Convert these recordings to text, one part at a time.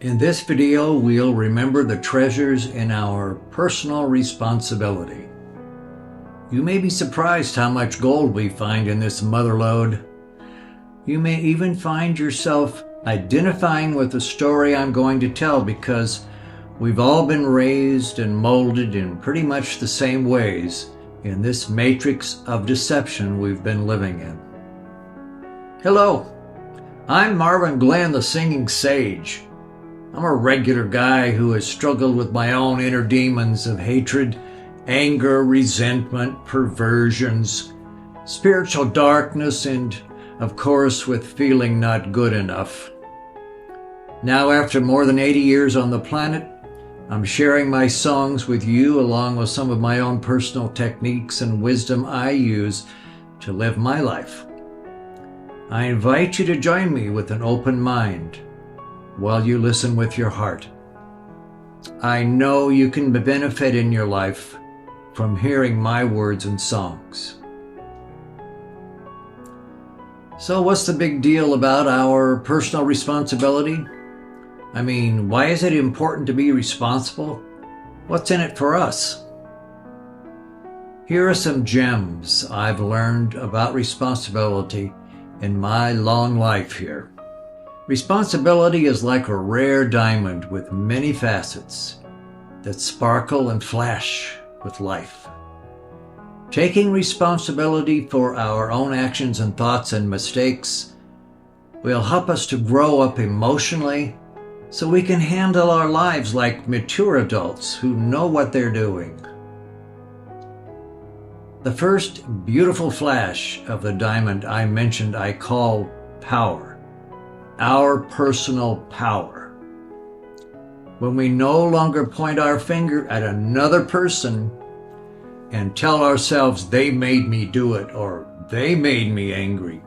In this video, we'll remember the treasures in our personal responsibility. You may be surprised how much gold we find in this mother lode. You may even find yourself identifying with the story I'm going to tell because we've all been raised and molded in pretty much the same ways in this matrix of deception we've been living in. Hello, I'm Marvin Glenn, the Singing Sage. I'm a regular guy who has struggled with my own inner demons of hatred, anger, resentment, perversions, spiritual darkness, and, of course, with feeling not good enough. Now, after more than 80 years on the planet, I'm sharing my songs with you along with some of my own personal techniques and wisdom I use to live my life. I invite you to join me with an open mind while you listen with your heart. I know you can benefit in your life from hearing my words and songs. So what's the big deal about our personal responsibility? I mean, why is it important to be responsible? What's in it for us? Here are some gems I've learned about responsibility in my long life here. Responsibility is like a rare diamond with many facets that sparkle and flash with life. Taking responsibility for our own actions and thoughts and mistakes will help us to grow up emotionally so we can handle our lives like mature adults who know what they're doing. The first beautiful flash of the diamond I mentioned I call power. Our personal power. When we no longer point our finger at another person and tell ourselves they made me do it, or they made me angry,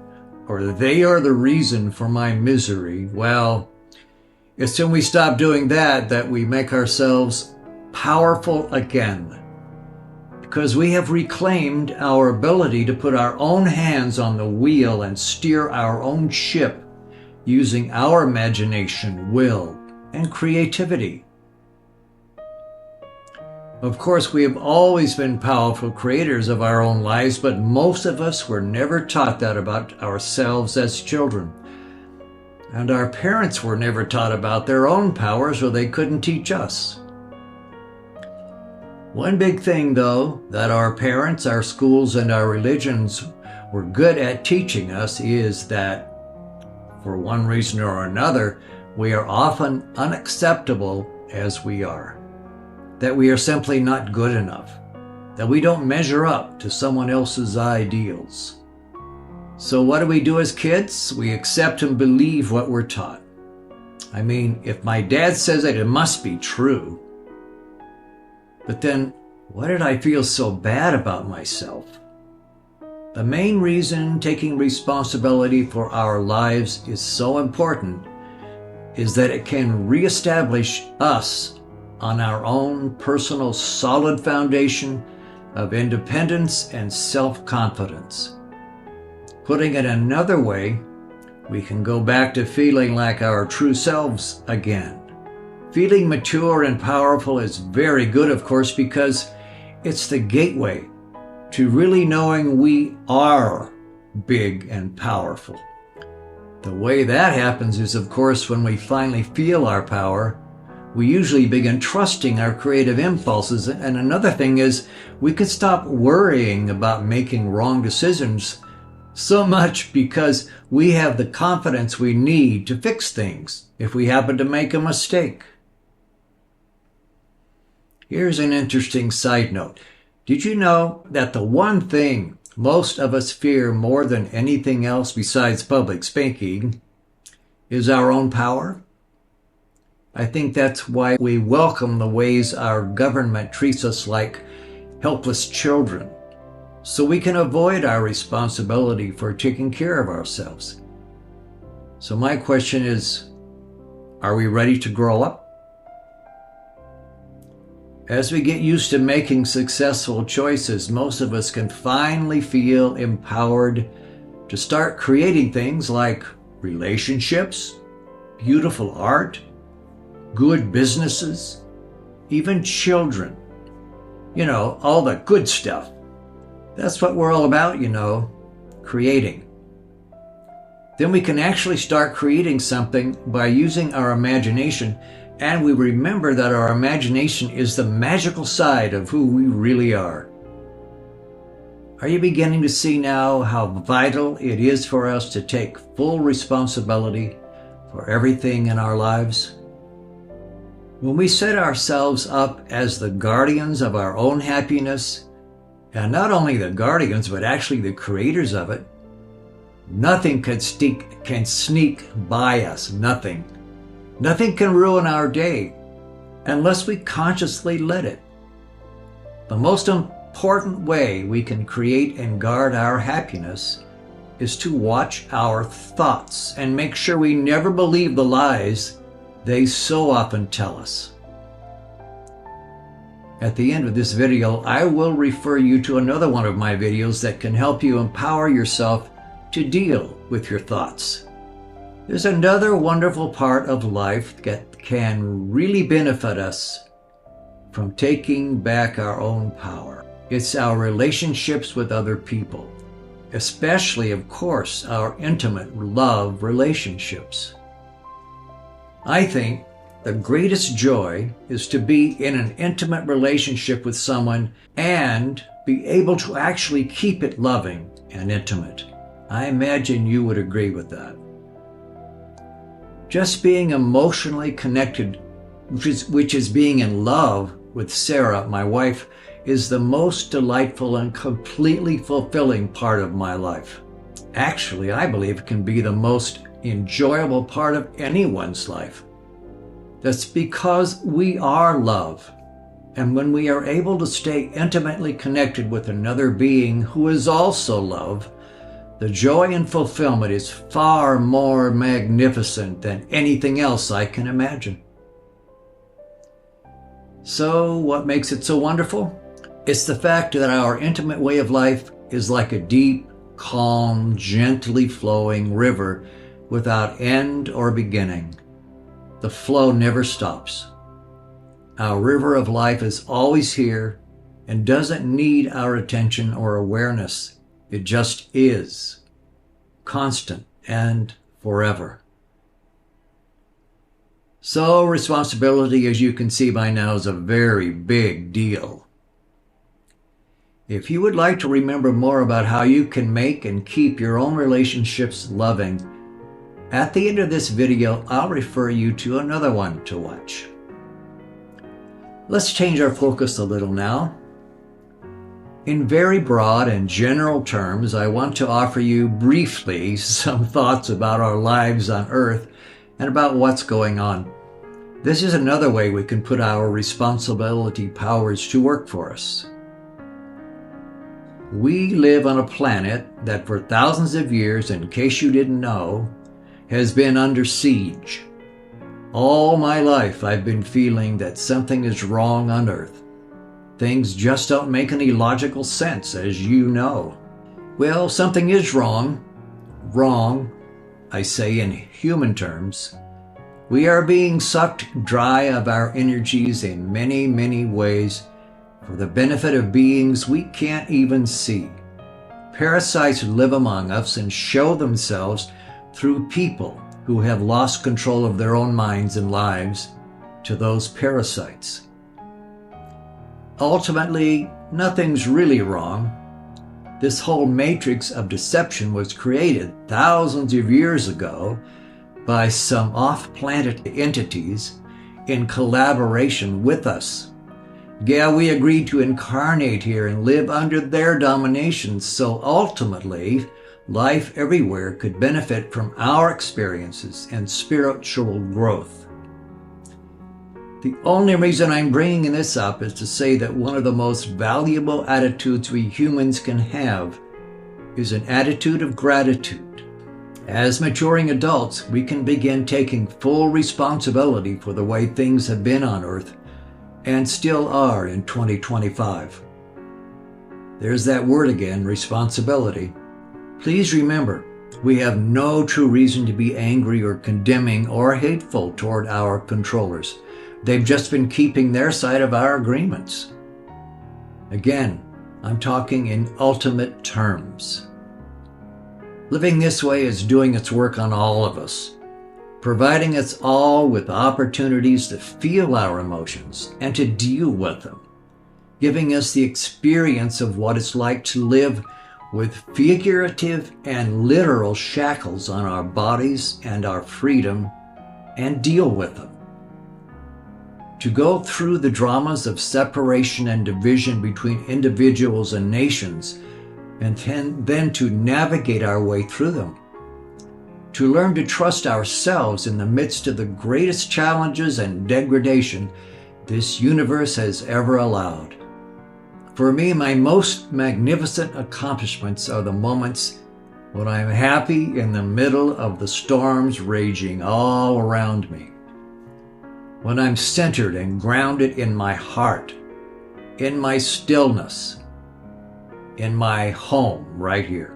or they are the reason for my misery, well, it's when we stop doing that we make ourselves powerful again. Because we have reclaimed our ability to put our own hands on the wheel and steer our own ship using our imagination, will, and creativity. Of course, we have always been powerful creators of our own lives, but most of us were never taught that about ourselves as children. And our parents were never taught about their own powers, or they couldn't teach us. One big thing, though, that our parents, our schools, and our religions were good at teaching us is that for one reason or another, we are often unacceptable as we are. That we are simply not good enough. That we don't measure up to someone else's ideals. So what do we do as kids? We accept and believe what we're taught. I mean, if my dad says it, it must be true. But then, why did I feel so bad about myself? The main reason taking responsibility for our lives is so important is that it can reestablish us on our own personal solid foundation of independence and self-confidence. Putting it another way, we can go back to feeling like our true selves again. Feeling mature and powerful is very good, of course, because it's the gateway to really knowing we are big and powerful. The way that happens is, of course, when we finally feel our power, we usually begin trusting our creative impulses. And another thing is, we can stop worrying about making wrong decisions so much because we have the confidence we need to fix things if we happen to make a mistake. Here's an interesting side note. Did you know that the one thing most of us fear more than anything else besides public spanking is our own power? I think that's why we welcome the ways our government treats us like helpless children, so we can avoid our responsibility for taking care of ourselves. So my question is, are we ready to grow up? As we get used to making successful choices, most of us can finally feel empowered to start creating things like relationships, beautiful art, good businesses, even children. All the good stuff. That's what we're all about, creating. Then we can actually start creating something by using our imagination, and we remember that our imagination is the magical side of who we really are. Are you beginning to see now how vital it is for us to take full responsibility for everything in our lives? When we set ourselves up as the guardians of our own happiness, and not only the guardians, but actually the creators of it, nothing can sneak by us. Nothing. Nothing can ruin our day unless we consciously let it. The most important way we can create and guard our happiness is to watch our thoughts and make sure we never believe the lies they so often tell us. At the end of this video, I will refer you to another one of my videos that can help you empower yourself to deal with your thoughts. There's another wonderful part of life that can really benefit us from taking back our own power. It's our relationships with other people, especially, of course, our intimate love relationships. I think the greatest joy is to be in an intimate relationship with someone and be able to actually keep it loving and intimate. I imagine you would agree with that. Just being emotionally connected, which is being in love with Sarah, my wife, is the most delightful and completely fulfilling part of my life. Actually, I believe it can be the most enjoyable part of anyone's life. That's because we are love. And when we are able to stay intimately connected with another being who is also love, the joy and fulfillment is far more magnificent than anything else I can imagine. So, what makes it so wonderful? It's the fact that our intimate way of life is like a deep, calm, gently flowing river without end or beginning. The flow never stops. Our river of life is always here and doesn't need our attention or awareness. It just is, constant and forever. So responsibility, as you can see by now, is a very big deal. If you would like to remember more about how you can make and keep your own relationships loving, at the end of this video, I'll refer you to another one to watch. Let's change our focus a little now. In very broad and general terms, I want to offer you briefly some thoughts about our lives on Earth and about what's going on. This is another way we can put our responsibility powers to work for us. We live on a planet that for thousands of years, in case you didn't know, has been under siege. All my life I've been feeling that something is wrong on Earth. Things just don't make any logical sense, as you know. Well, something is wrong. Wrong, I say in human terms. We are being sucked dry of our energies in many, many ways for the benefit of beings we can't even see. Parasites live among us and show themselves through people who have lost control of their own minds and lives to those parasites. Ultimately, nothing's really wrong. This whole matrix of deception was created thousands of years ago by some off-planet entities in collaboration with us. Yeah, we agreed to incarnate here and live under their domination, so ultimately, life everywhere could benefit from our experiences and spiritual growth. The only reason I'm bringing this up is to say that one of the most valuable attitudes we humans can have is an attitude of gratitude. As maturing adults, we can begin taking full responsibility for the way things have been on Earth and still are in 2025. There's that word again, responsibility. Please remember, We have no true reason to be angry or condemning or hateful toward our controllers. They've just been keeping their side of our agreements. Again, I'm talking in ultimate terms. Living this way is doing its work on all of us, providing us all with opportunities to feel our emotions and to deal with them, giving us the experience of what it's like to live with figurative and literal shackles on our bodies and our freedom and deal with them. To go through the dramas of separation and division between individuals and nations, and then to navigate our way through them. To learn to trust ourselves in the midst of the greatest challenges and degradation this universe has ever allowed. For me, my most magnificent accomplishments are the moments when I'm happy in the middle of the storms raging all around me. When I'm centered and grounded in my heart, in my stillness, in my home right here.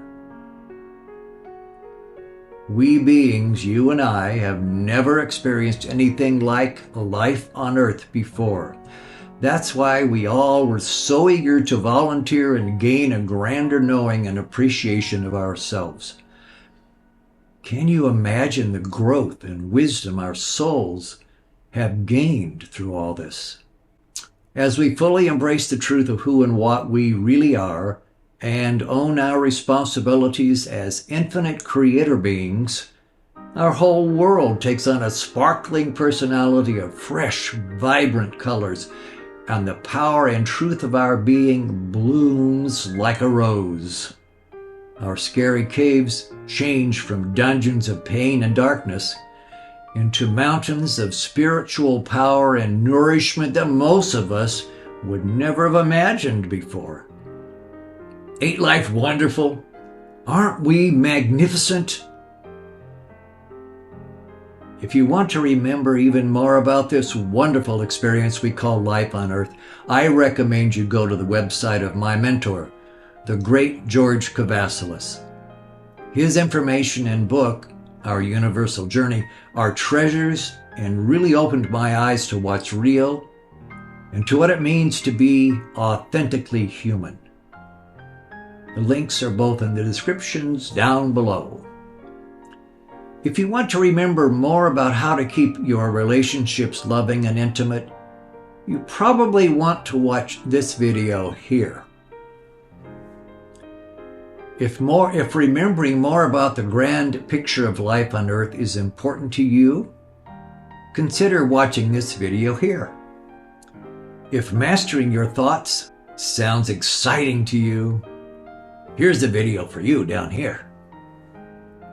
We beings, you and I, have never experienced anything like life on Earth before. That's why we all were so eager to volunteer and gain a grander knowing and appreciation of ourselves. Can you imagine the growth and wisdom our souls have gained through all this? As we fully embrace the truth of who and what we really are and own our responsibilities as infinite creator beings, our whole world takes on a sparkling personality of fresh, vibrant colors, and the power and truth of our being blooms like a rose. Our scary caves change from dungeons of pain and darkness into mountains of spiritual power and nourishment that most of us would never have imagined before. Ain't life wonderful? Aren't we magnificent? If you want to remember even more about this wonderful experience we call life on Earth, I recommend you go to the website of my mentor, the great George Kavasilis. His information and book, Our Universal Journey, are treasures and really opened my eyes to what's real and to what it means to be authentically human. The links are both in the descriptions down below. If you want to remember more about how to keep your relationships loving and intimate, you probably want to watch this video here. If remembering more about the grand picture of life on Earth is important to you, consider watching this video here. If mastering your thoughts sounds exciting to you, here's the video for you down here.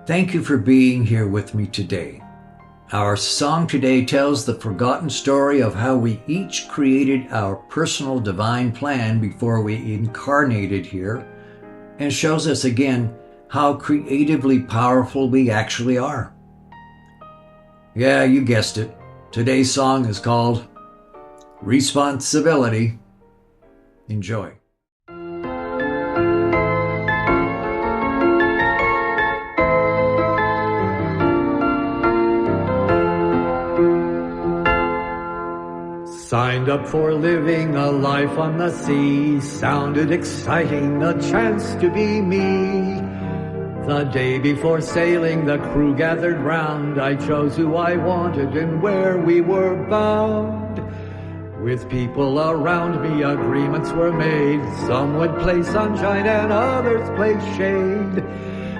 Thank you for being here with me today. Our song today tells the forgotten story of how we each created our personal divine plan before we incarnated here, and shows us again how creatively powerful we actually are. Yeah, you guessed it. Today's song is called Responsibility. Enjoy. Signed up for living a life on the sea. Sounded exciting, a chance to be me. The day before sailing, the crew gathered round. I chose who I wanted and where we were bound. With people around me, agreements were made. Some would play sunshine and others play shade.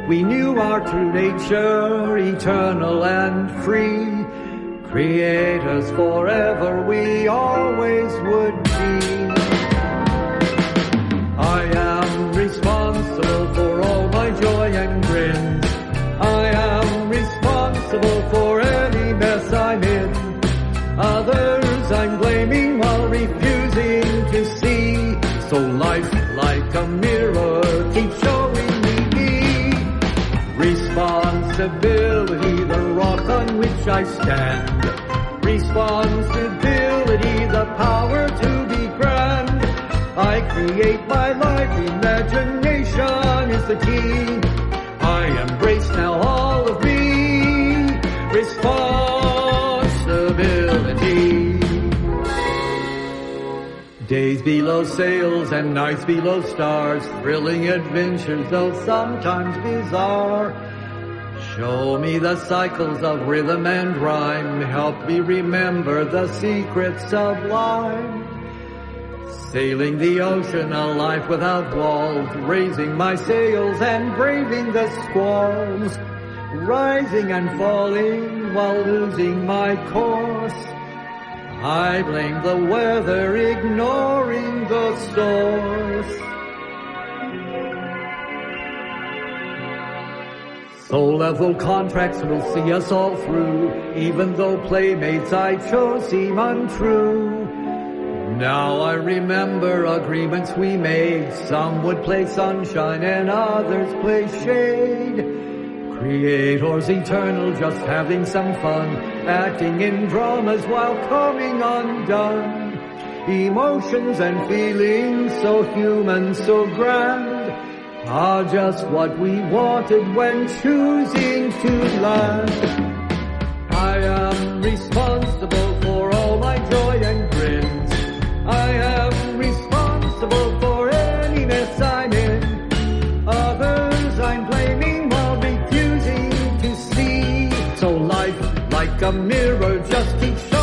We knew our true nature, eternal and free. Create us forever, we always would be. I am responsible for all my joy and grins. I am responsible for any mess I'm in. Others I'm blaming while refusing to see. So life, like a mirror, keeps showing me responsibility, the rock on which I stand. Responsibility, the power to be grand. I create my life, imagination is the key. I embrace Days below sails and nights below stars, thrilling adventures though sometimes bizarre. Show me the cycles of rhythm and rhyme, help me remember the secrets sublime. Sailing the ocean, a life without walls, raising my sails and braving the squalls. Rising and falling while losing my course. I blame the weather, ignoring the source. Soul-level contracts will see us all through, even though playmates I chose seem untrue. Now I remember agreements we made. Some would play sunshine and others play shade. Creators eternal, just having some fun, acting in dramas while coming undone. Emotions and feelings so human, so grand, are just what we wanted when choosing to land. I am responsible for all my joy and grins. I am responsible for any mess I'm in. Others I'm blaming while refusing to see. So life, like a mirror, just keeps showing.